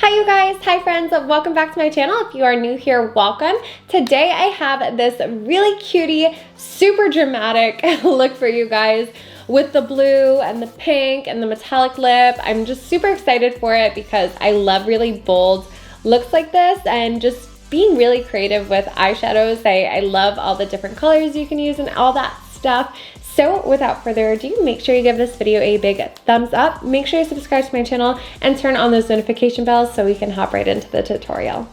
Hi you guys, hi friends, welcome back to my channel. If you are new here, welcome. Today I have this really cutie, super dramatic look for you guys with the blue and the pink and the metallic lip. I'm just super excited for it because I love really bold looks like this and just being really creative with eyeshadows. I love all the different colors you can use and all that stuff. So without further ado, make sure you give this video a big thumbs up. Make sure you subscribe to my channel and turn on those notification bells so we can hop right into the tutorial.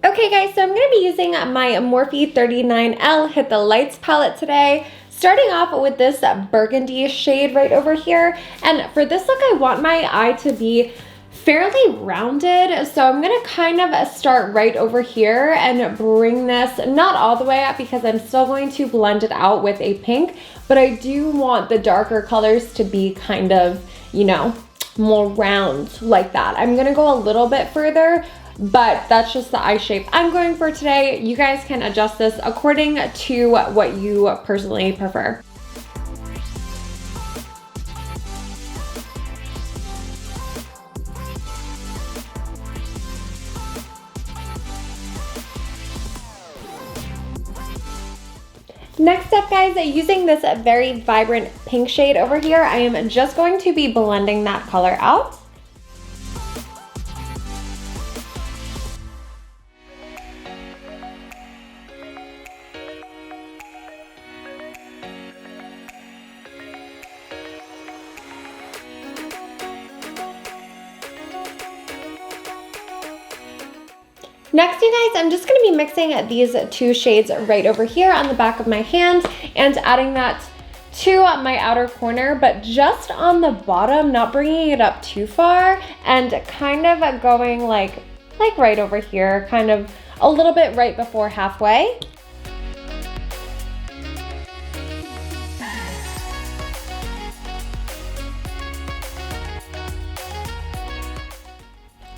Okay guys, so I'm going to be using my Morphe 39L Hit the Lights palette today. Starting off with this burgundy shade right over here. And for this look, I want my eye to be fairly rounded. So I'm gonna kind of start right over here and bring this not all the way up because I'm still going to blend it out with a pink, but I do want the darker colors to be kind of, you know, more round like that. I'm gonna go a little bit further, but that's just the eye shape I'm going for today. You guys can adjust this according to what you personally prefer. Next up guys, using this very vibrant pink shade over here, I am just going to be blending that color out. Next, you guys, I'm just going to be mixing these two shades right over here on the back of my hand and adding that to my outer corner, but just on the bottom, not bringing it up too far, and kind of going like right over here, kind of a little bit right before halfway.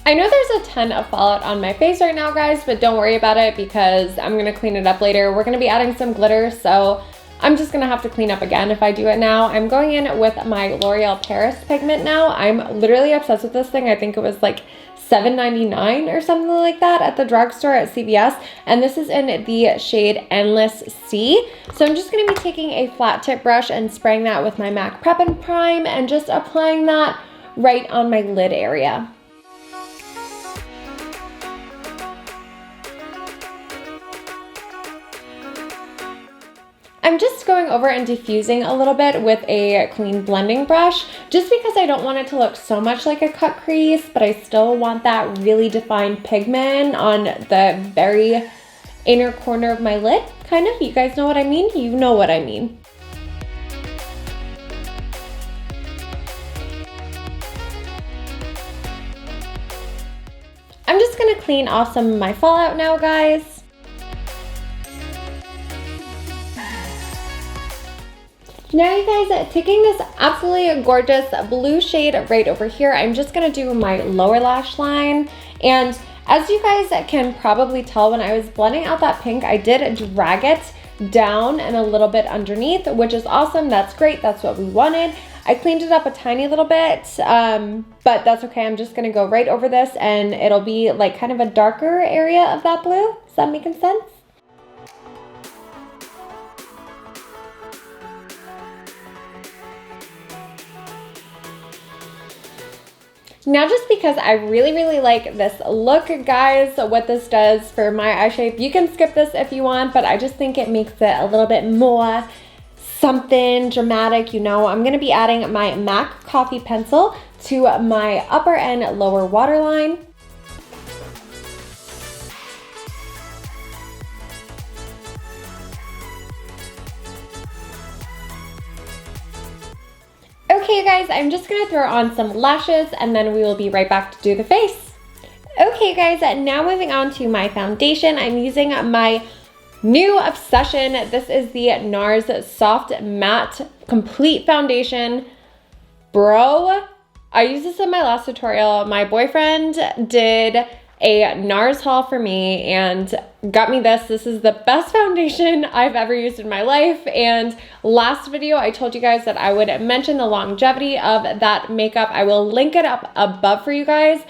I know there's a ton of fallout on my face right now, guys, but don't worry about it because I'm gonna clean it up later. We're gonna be adding some glitter, so I'm just gonna have to clean up again if I do it now. I'm going in with my L'Oreal Paris pigment now. I'm literally obsessed with this thing. I think it was like $7.99 or something like that at the drugstore at CVS, and this is in the shade Endless Sea. So I'm just gonna be taking a flat tip brush and spraying that with my MAC Prep and Prime and just applying that right on my lid area. I'm just going over and diffusing a little bit with a clean blending brush, just because I don't want it to look so much like a cut crease, but I still want that really defined pigment on the very inner corner of my lid, kind of. You guys know what I mean? You know what I mean. I'm just gonna clean off some of my fallout now, guys. Now you guys, taking this absolutely gorgeous blue shade right over here, I'm just gonna do my lower lash line. And as you guys can probably tell, when I was blending out that pink, I did drag it down and a little bit underneath, which is awesome. That's great, that's what we wanted. I cleaned it up a tiny little bit, but that's okay. I'm just gonna go right over this and it'll be like kind of a darker area of that blue. Is that making sense? Now, just because I really like this look, guys, what this does for my eye shape, you can skip this if you want, but I just think it makes it a little bit more something dramatic, you know. I'm going to be adding my MAC Coffee Pencil to my upper and lower waterline. Okay, you guys, I'm just gonna throw on some lashes and then we will be right back to do the face. Okay, guys, now moving on to my foundation. I'm using my new obsession. This is the NARS Soft Matte Complete Foundation. Bro, I used this in my last tutorial. My boyfriend did a NARS haul for me and got me this. This is the best foundation I've ever used in my life. And last video, I told you guys that I would mention the longevity of that makeup. I will link it up above for you guys.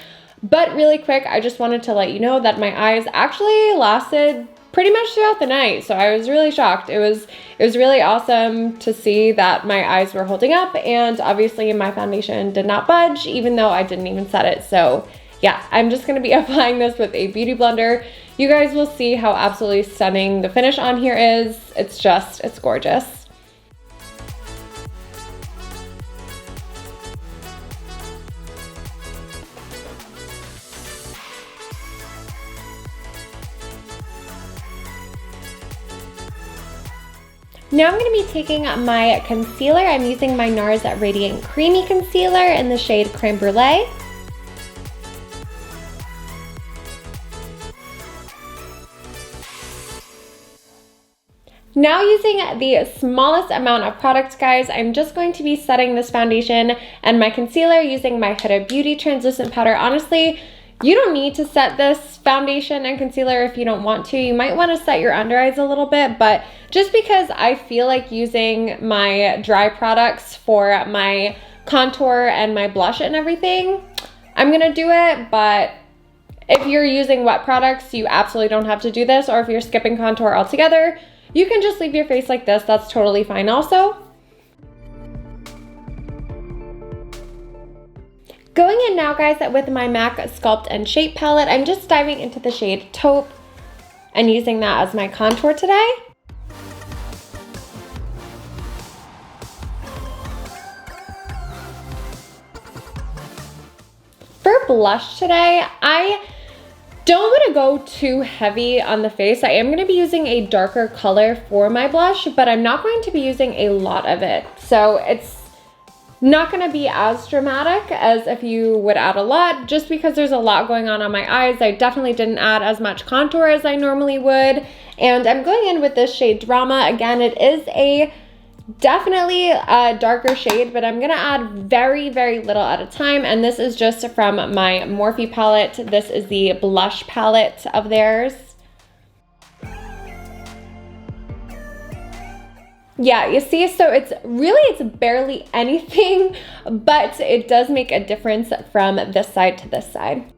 But really quick, I just wanted to let you know that my eyes actually lasted pretty much throughout the night. So I was really shocked. It was really awesome to see that my eyes were holding up, and obviously my foundation did not budge even though I didn't even set it. So yeah, I'm just gonna be applying this with a beauty blender. You guys will see how absolutely stunning the finish on here is. It's gorgeous. Now I'm going to be taking my concealer. I'm using my NARS Radiant Creamy Concealer in the shade Creme Brulee. Now using the smallest amount of product, guys, I'm just going to be setting this foundation and my concealer using my Huda Beauty Translucent Powder. Honestly, you don't need to set this foundation and concealer if you don't want to. You might want to set your under eyes a little bit, but just because I feel like using my dry products for my contour and my blush and everything, I'm gonna do it. But if you're using wet products, you absolutely don't have to do this. Or if you're skipping contour altogether, you can just leave your face like this. That's totally fine also. Going in now, guys, with my MAC Sculpt and Shape palette, I'm just diving into the shade Taupe and using that as my contour today. For blush today, I don't want to go too heavy on the face. I am going to be using a darker color for my blush, but I'm not going to be using a lot of it. So it's not going to be as dramatic as if you would add a lot, just because there's a lot going on my eyes. I definitely didn't add as much contour as I normally would. And I'm going in with this shade Drama. Again, it is definitely a darker shade, but I'm going to add very, very little at a time. And this is just from my Morphe palette. This is the blush palette of theirs. Yeah, you see, so it's barely anything, but it does make a difference from this side to this side.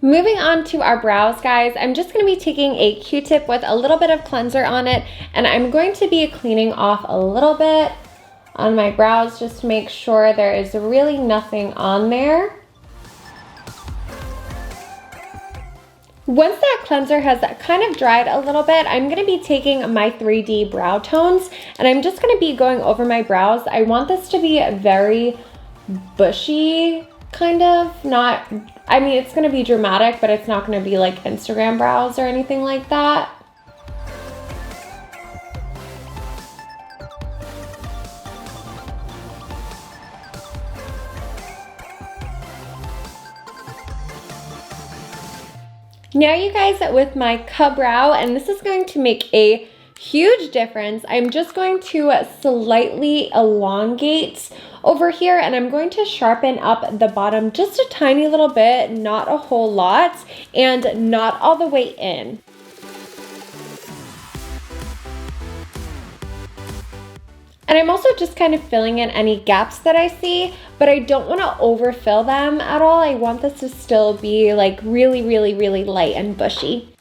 Moving on to our brows, guys, I'm just going to be taking a Q-tip with a little bit of cleanser on it, and I'm going to be cleaning off a little bit on my brows just to make sure there is really nothing on there. Once that cleanser has kind of dried a little bit, I'm going to be taking my 3D brow tones, and I'm just going to be going over my brows. I want this to be very bushy, kind of. Not, I mean, it's going to be dramatic, but it's not going to be like Instagram brows or anything like that. Now you guys, with my Ka-Brow, and this is going to make a huge difference. I'm just going to slightly elongate over here, and I'm going to sharpen up the bottom just a tiny little bit, not a whole lot, and not all the way in. And I'm also just kind of filling in any gaps that I see, but I don't want to overfill them at all. I want this to still be like really, really, really light and bushy.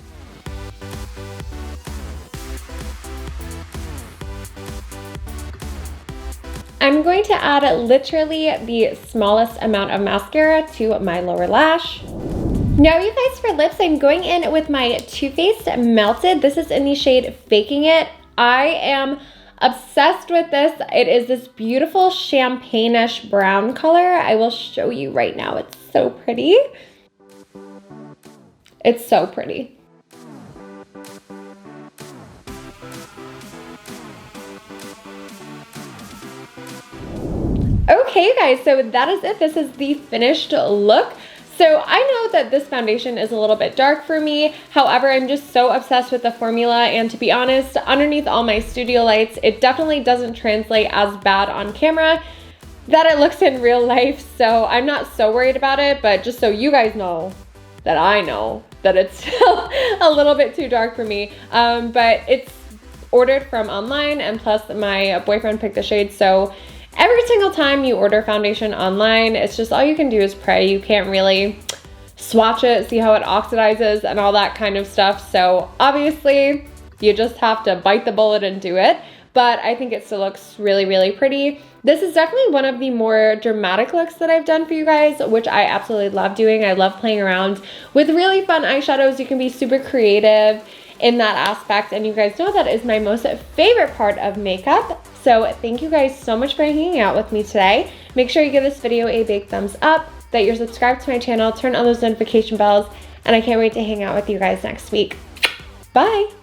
I'm going to add literally the smallest amount of mascara to my lower lash. Now you guys, for lips, I'm going in with my Too Faced Melted. This is in the shade Faking It. I am obsessed with this. It is this beautiful champagne-ish brown color. I will show you right now. It's so pretty. It's so pretty. Okay, guys, so that is it. This is the finished look. So I know that this foundation is a little bit dark for me. However, I'm just so obsessed with the formula, and to be honest, underneath all my studio lights, it definitely doesn't translate as bad on camera. that it looks in real life, so I'm not so worried about it, but just so you guys know that I know that it's still a little bit too dark for me. But it's ordered from online, and plus my boyfriend picked the shade, so every single time you order foundation online, it's just all you can do is pray. You can't really swatch it, see how it oxidizes and all that kind of stuff. So obviously you just have to bite the bullet and do it. But I think it still looks really, really pretty. This is definitely one of the more dramatic looks that I've done for you guys, which I absolutely love doing. I love playing around with really fun eyeshadows. You can be super creative in that aspect, and you guys know that is my most favorite part of makeup. So thank you guys so much for hanging out with me today. Make sure you give this video a big thumbs up, that you're subscribed to my channel, turn on those notification bells, and I can't wait to hang out with you guys next week. Bye!